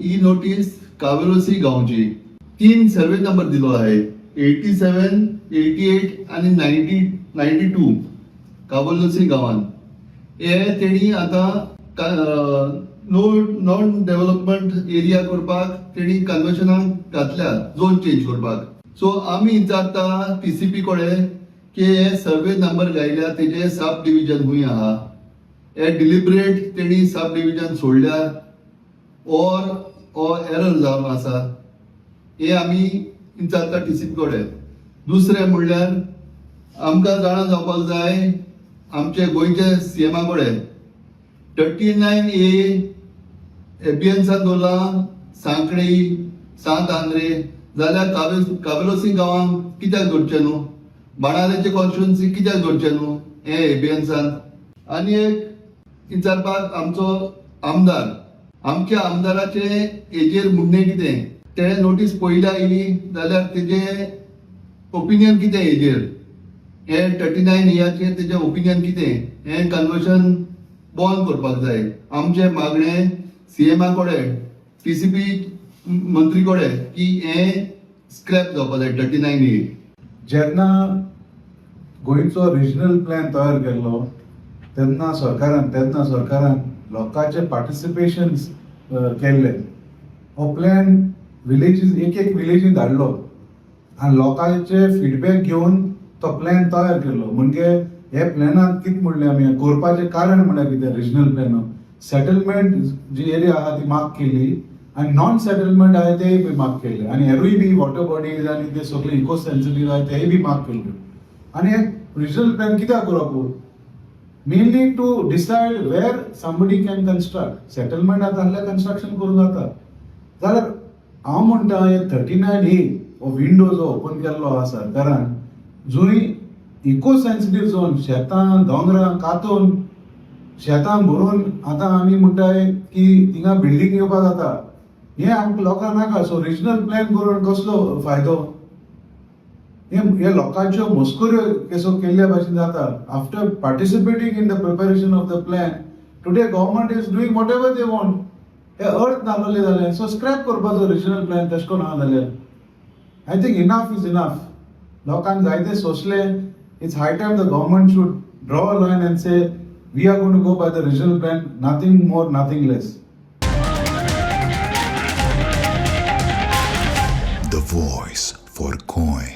ही notice कावेलोसी गांवची 3 survey number दिलो आहे 87, 88 आणि 92 कावेलोसी गावान. हे तेणी आता नॉन डेव्हलपमेंट एरिया करपाक तेणी कन्व्हर्शनाक घातल्या, झोन चेंज करपाक. सो आमी विचारता टीसीपी कडेन की हे सर्वे नंबर घायल्या तेजे सब डिव्हिजन खूंय आहा, हे डिलिबरेट तेणी सब डिव्हिजन सोडल्या ऑर एरर जावन आसा, हे आमी विचारता टीसीपी कडेन. दुसरें म्हणल्यार आमकां जाणा जावपाक जाय आमचे गोंयचे सीएमा कडेन 39A एबियन्सान दवरला सांकळी, सांत आंद्रे, जाल्यार कावेलोसी गांवांक कित्याक दवरचे न्हू, बाणावलेचे कॉन्स्टिट्युएन्सी कित्याक दवरचे न्हू हे एबियन्सान. आनी एक विचारपाक आमचो आमदार, आमच्या आमदाराचे हेजेर म्हणणें कितें, ते नोटीस पयल्या येयली जाल्यार तेजे ओपिनियन कितें हेजेर, हे 39A तेजे ओपिनियन कितें, हे कन्वर्शन बंद करपाक जाय. आमचे मागणें सीएमा कडेन, टीसीपी मंत्री कडेन की हे स्क्रॅप जावपाक जाय 39A. जेन्ना गोंयचो रिजनल प्लॅन तयार केल्लो तेन्ना सरकारान लोकांचे पार्टिसिपेशन केल्ले. हो प्लॅन विलेजीस एक विलेजीन धाडलो आनी लोकांचे फीडबॅक घेवन तो प्लॅन तयार केल्लो. म्हणजे हे प्लॅनात कितें म्हणलें आमी करपाचें कारण म्हळ्यार कितें, रिजनल प्लॅन सेटलमेंट जी एरिया आहा ती मार्क केली आनी नॉन सेटलमेंट आहा ते बी मार्क केले आनी हेरूय बी वॉटर बॉडीज आनी ते सगळे इको सेन्सिटीव आहा तेय बी मार्क केले. आनी हे रिजनल प्लॅन कित्याक करप, mainly to decide where somebody can construct. Settlement आतां आहल्यार कन्स्ट्रक्शन करूं जाता. जाल्यार हांव म्हणटा हे 39A हो विंडो जो ओपन केल्लो आहा सरकारान, जंय इको सेन्सिटीव झोन शेतां दोंगरां कातून शेतां भरून आतां आमी म्हणटाय की थिंगा बिल्डींग येवपाक जाता, हे आमकां लोकांक नाका. सो रिजनल प्लॅन करून कसलो फायदो, हे लोकांच्यो मस्कऱ्यो केसो केल्ल्या भाशेन जाता. After participating in the preparation of the plan today government is doing whatever they want. हे अर्थ नासलें जालें. सो स्क्रॅप करपाचो रिजनल प्लॅन तशें करून आहा जाल्यार I think enough is enough. लोकांक जायते सोंसले. It's high time the government should draw a line and say, we are going to go by the regional plan, nothing more, nothing less. The voice for Coin.